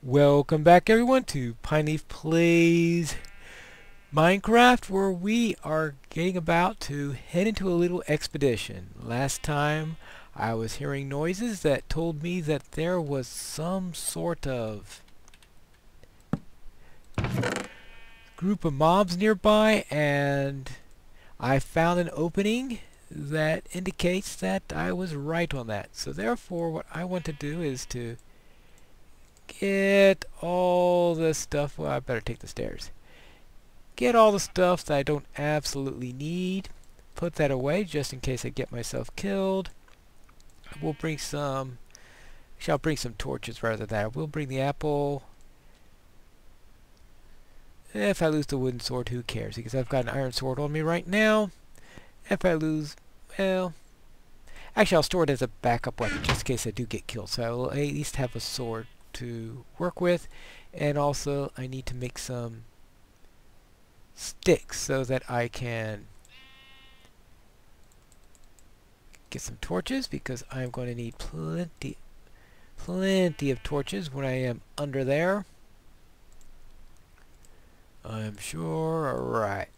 Welcome back everyone to Pineleaf Plays Minecraft, where we are getting about to head into a little expedition. Last time I was hearing noises that told me that there was some sort of group of mobs nearby, and I found an opening that indicates that I was right on that. So therefore what I want to do is to get all the stuff. Well, I better take the stairs. Get all the stuff that I don't absolutely need. Put that away just in case I get myself killed. We'll bring some. Actually, I'll bring some torches rather than that. I will bring the apple. If I lose the wooden sword, who cares? Because I've got an iron sword on me right now. If I lose, well, actually I'll store it as a backup weapon just in case I do get killed. So I will at least have a sword to work with, and also I need to make some sticks so that I can get some torches, because I'm going to need plenty of torches when I am under there. I'm sure. Alright,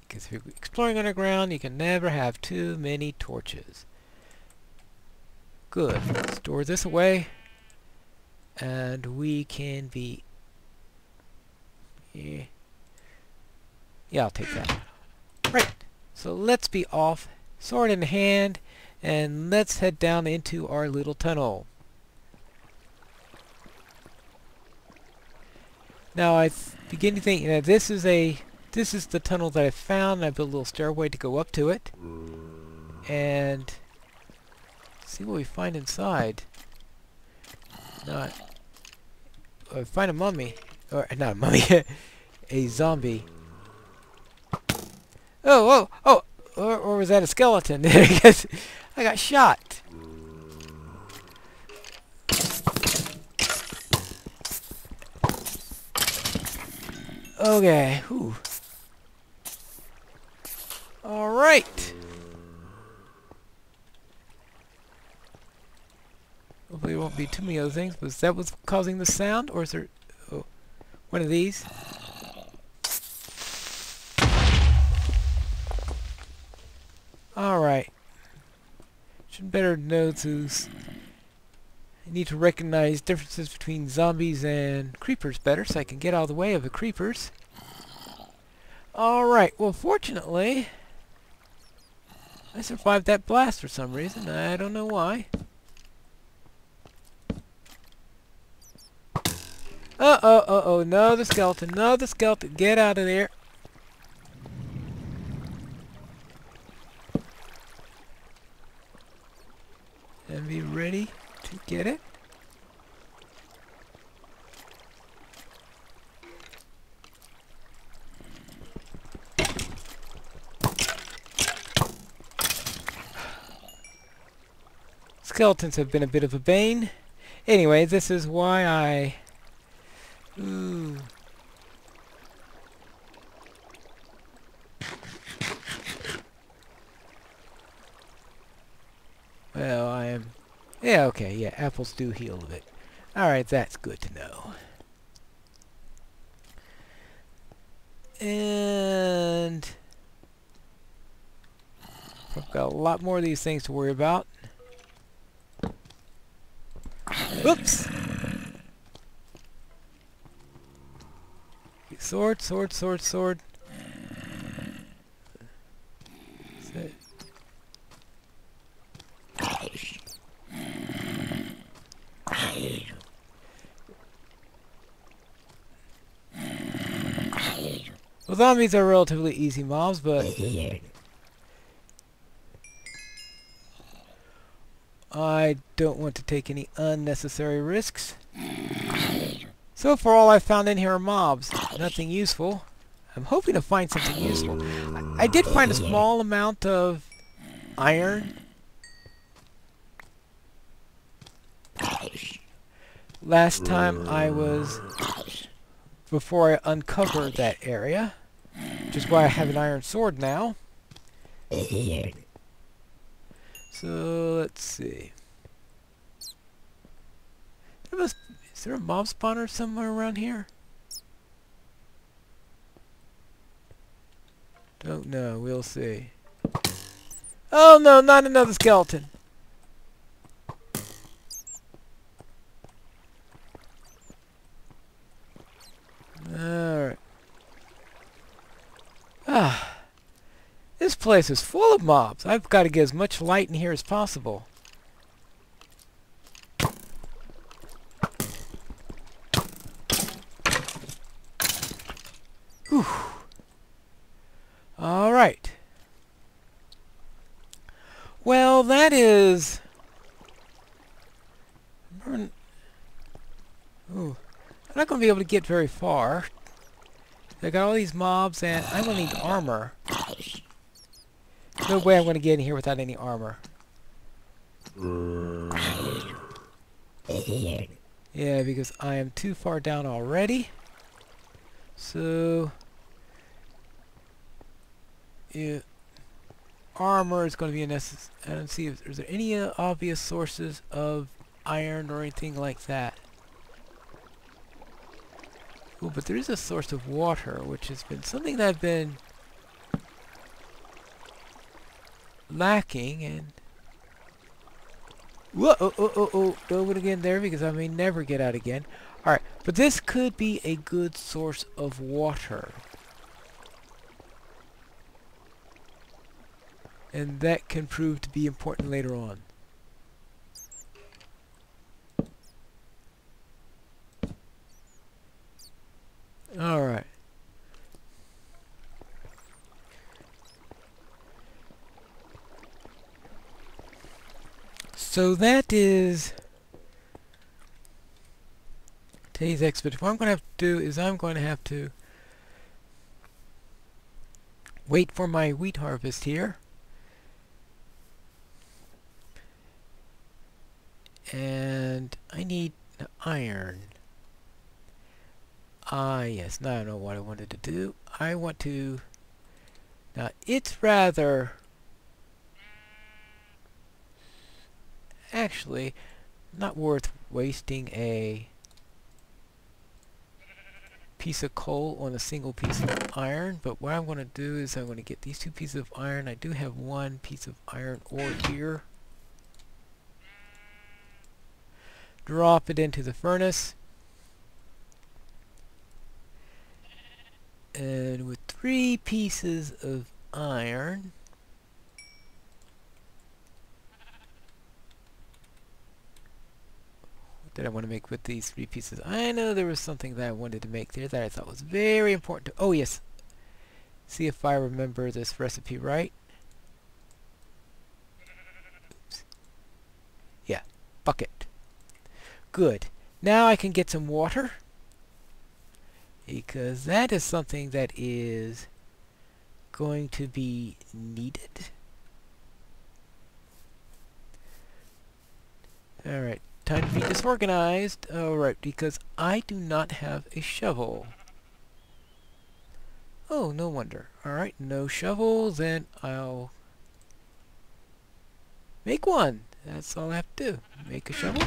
because if you're exploring underground you can never have too many torches. Good. Store this away, and we can be... Yeah, I'll take that. Right. So let's be off, sword in hand, and let's head down into our little tunnel. Now I begin to think, this is the tunnel that I found, and I built a little stairway to go up to it. And see what we find inside. Not... find a mummy. Or, not a mummy. A zombie. Oh! Or was that a skeleton? I guess I got shot. Okay. Whew. Alright. Hopefully there won't be too many other things. Was that what's causing the sound? Or is there... Oh, one of these? Alright. Should better know to... I need to recognize differences between zombies and creepers better, so I can get out of the way of the creepers. Alright, well fortunately I survived that blast for some reason. I don't know why. Uh-oh, no, the skeleton, get out of there. And be ready to get it. Skeletons have been a bit of a bane. Anyway, this is why I... Ooh. Well, I am... Yeah, okay, yeah, apples do heal a bit. Alright, that's good to know. And... I've got a lot more of these things to worry about. Oops! Sword. Well, zombies are relatively easy mobs, but I don't want to take any unnecessary risks. So far all I've found in here are mobs. Nothing useful. I'm hoping to find something useful. I did find a small amount of iron. Last time I was... before I uncovered that area. Which is why I have an iron sword now. So, let's see. Is there a mob spawner somewhere around here? Don't know. We'll see. Oh no, not another skeleton. Alright. Ah. This place is full of mobs. I've got to get as much light in here as possible. Whew. Alright. Well, that is... Ooh. I'm not going to be able to get very far. I got all these mobs and I'm going to need armor. No way I'm going to get in here without any armor. Yeah, because I am too far down already. So... yeah, armor is going to be a necessary. I don't see if there's any obvious sources of iron or anything like that. Oh, but there is a source of water, which has been something that I've been lacking. And whoa, don't get in there because I may never get out again. All right, but this could be a good source of water. And that can prove to be important later on. Alright. So that is today's expedition. What I'm going to have to do is I'm going to have to wait for my wheat harvest here. And I need iron. Ah, yes. Now I know what I wanted to do. I want to... Now, it's rather... actually, not worth wasting a piece of coal on a single piece of iron. But what I'm going to do is I'm going to get these two pieces of iron. I do have one piece of iron ore here. Drop it into the furnace. And with 3 pieces of iron, what did I want to make with these 3 pieces? I know there was something that I wanted to make there that I thought was very important to... oh yes! See if I remember this recipe right. Oops. Yeah, bucket. Good. Now I can get some water, because that is something that is going to be needed. Alright, time to be disorganized. Alright, because I do not have a shovel. Oh, no wonder. Alright, no shovel, then I'll make one. That's all I have to do. Make a shovel.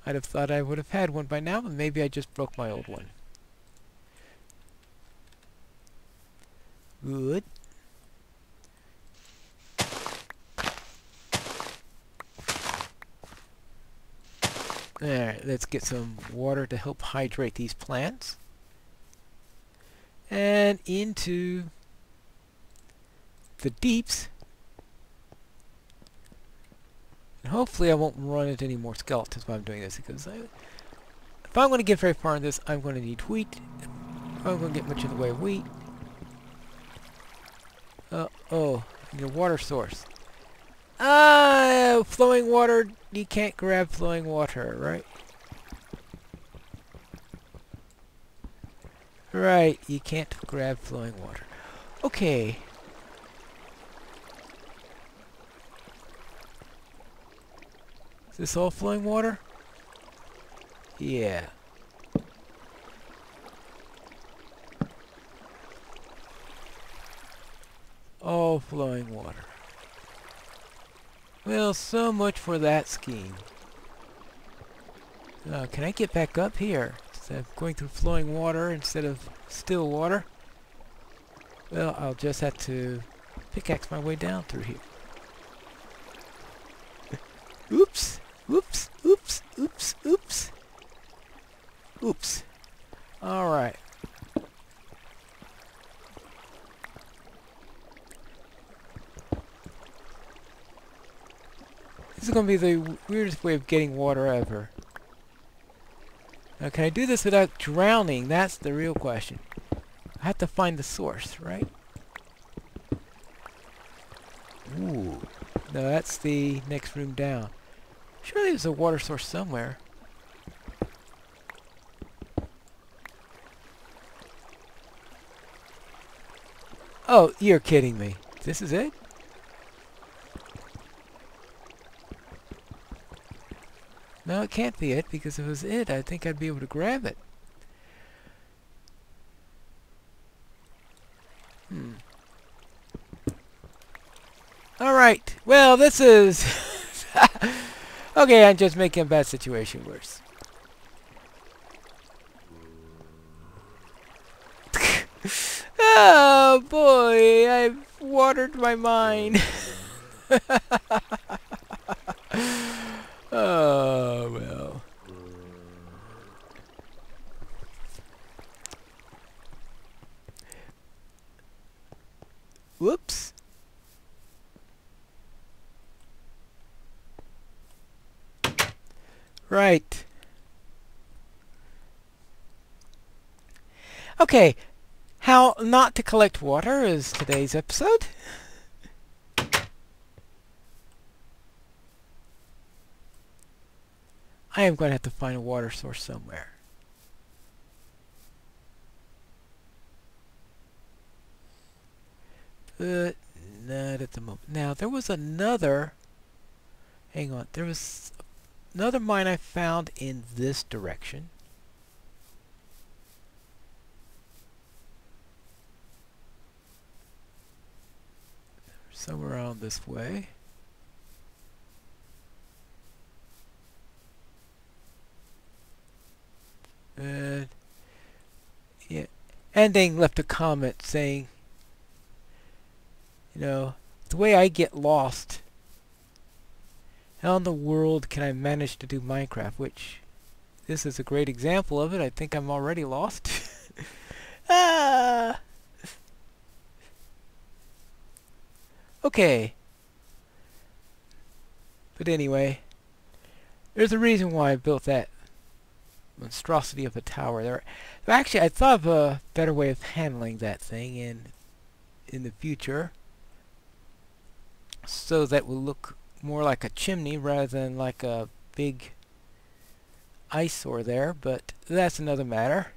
I'd have thought I would have had one by now, but maybe I just broke my old one. Good. Alright, let's get some water to help hydrate these plants. And into the deeps. And hopefully I won't run into any more skeletons while I'm doing this, because if I'm going to get very far in this, I'm going to need wheat. If I'm going to get much in the way of wheat. Oh, your water source. Flowing water. You can't grab flowing water, right? Right, you can't grab flowing water. Okay. Is this all flowing water? Yeah. All flowing water. Well, so much for that scheme. Can I get back up here? Instead of going through flowing water instead of still water? Well, I'll just have to pickaxe my way down through here. Oops! Oops! Oops! Oops! Oops! Oops! Alright. This is going to be the weirdest way of getting water ever. Now, can I do this without drowning? That's the real question. I have to find the source, right? Ooh. No, that's the next room down. Surely there's a water source somewhere. Oh, you're kidding me. This is it? No, it can't be it, because if it was it, I think I'd be able to grab it. Alright, well, this is... okay, I'm just making a bad situation worse. Oh, boy, I've watered my mine. Oh, well. Whoops. Right. Okay. How not to collect water is today's episode. I am going to have to find a water source somewhere. But not at the moment. Now, there was another... Hang on. There was another mine I found in this direction. Somewhere around this way. And yeah, Ending left a comment saying, you know, the way I get lost, how in the world can I manage to do Minecraft? Which, this is a great example of it. I think I'm already lost. Ah! Okay. But anyway, there's a reason why I built that monstrosity of a tower there. Actually, I thought of a better way of handling that thing in the future, so that will look more like a chimney rather than like a big eyesore there, but that's another matter.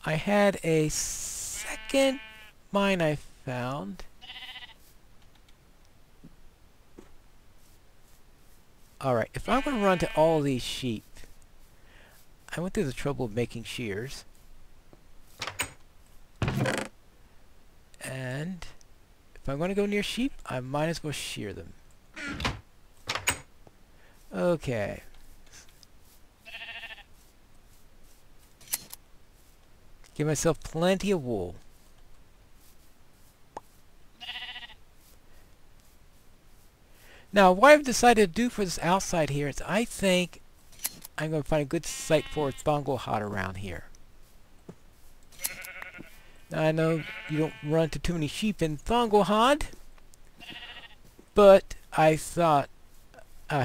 I had a second mine I found. Alright, if I'm going to run to all these sheep, I went through the trouble of making shears. And if I'm going to go near sheep, I might as well shear them. Okay. Give myself plenty of wool. Now, what I've decided to do for this outside here is I think I'm going to find a good site for a thongle hut around here. Now, I know you don't run into too many sheep in Thonglehod, but I thought,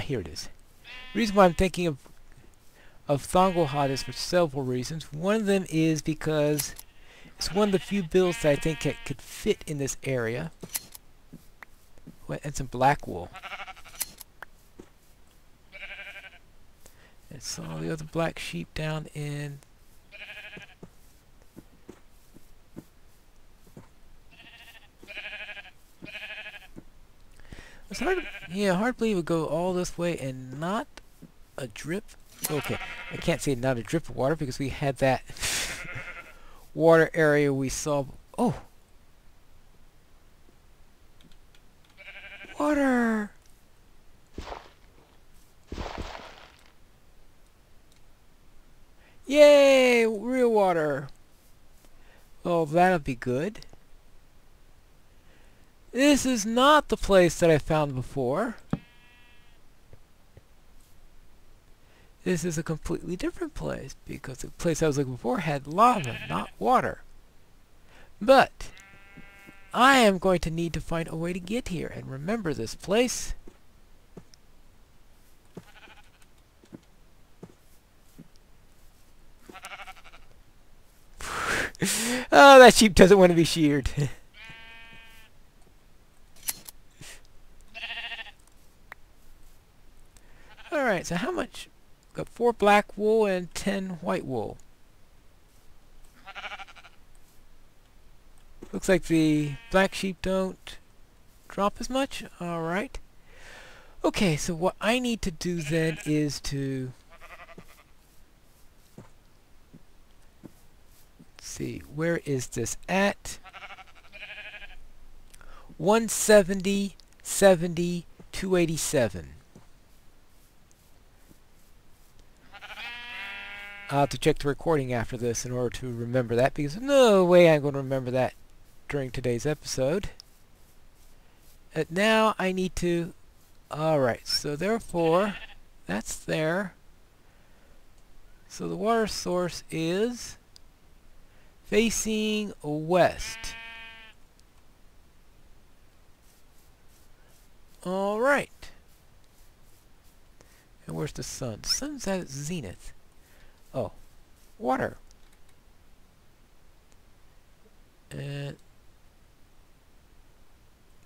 here it is. The reason why I'm thinking of Thonglehod is for several reasons. One of them is because it's one of the few builds that I think could fit in this area. And some black wool. And some of the other black sheep down in... It's hard to believe it would go all this way and not a drip. Okay, I can't say not a drip of water because we had that water area we saw. Oh! Water! Yay! Real water! Well, that'll be good. This is not the place that I found before. This is a completely different place, because the place I was looking for had lava, not water. But I am going to need to find a way to get here and remember this place. Oh, that sheep doesn't want to be sheared. Alright, so how much? Got 4 black wool and 10 white wool. Looks like the black sheep don't drop as much. Alright. Okay, so what I need to do then is to see, where is this at? 170, 70, 287. I'll have to check the recording after this in order to remember that, because there's no way I'm going to remember that during today's episode. And now I need to... Alright, so therefore, that's there. So the water source is facing west. Alright. And where's the sun? The sun's at its zenith. Oh, water. And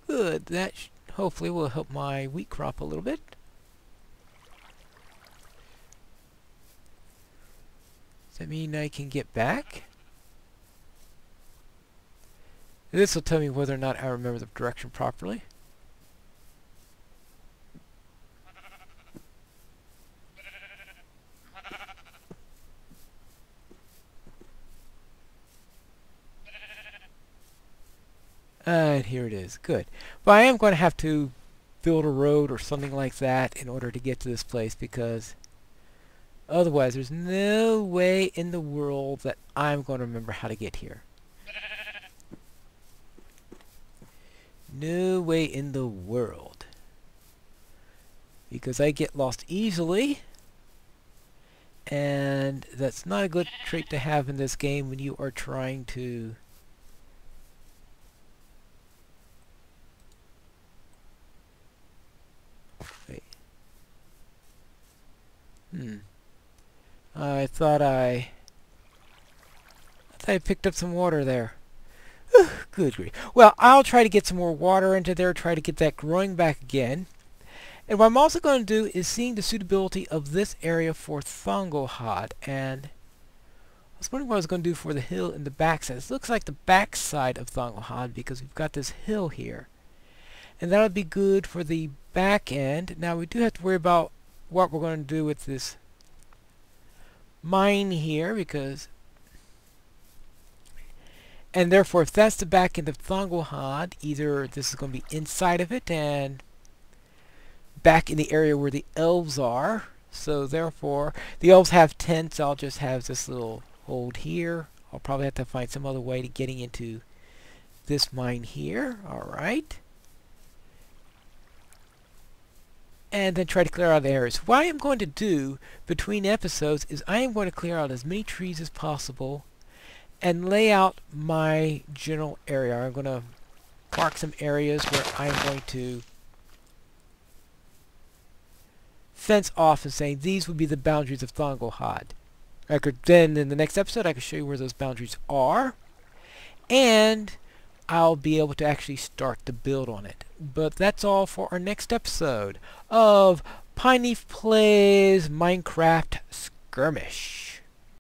good. That hopefully will help my wheat crop a little bit. Does that mean I can get back? This will tell me whether or not I remember the direction properly. And here it is. Good. But I am going to have to build a road or something like that in order to get to this place, because otherwise there's no way in the world that I'm going to remember how to get here. No way in the world. Because I get lost easily, and that's not a good trait to have in this game when you are trying to I thought I picked up some water there. Good grief. Well, I'll try to get some more water into there, try to get that growing back again. And what I'm also going to do is seeing the suitability of this area for Thongolhad. And I was wondering what I was going to do for the hill in the backside. This looks like the backside of Thongolhad because we've got this hill here. And that'll be good for the back end. Now we do have to worry about what we're going to do with this mine here, because and therefore if that's the back end of Thongolhad, either this is going to be inside of it and back in the area where the elves are. So therefore the elves have tents. I'll just have this little hold here. I'll probably have to find some other way to getting into this mine here. Alright. And then try to clear out the areas. What I am going to do between episodes is I am going to clear out as many trees as possible and lay out my general area. I'm going to mark some areas where I'm going to fence off and say these would be the boundaries of Thongolhad. I could then in the next episode I can show you where those boundaries are, and I'll be able to actually start to build on it. But that's all for our next episode of Pineleaf Plays Minecraft Skirmish.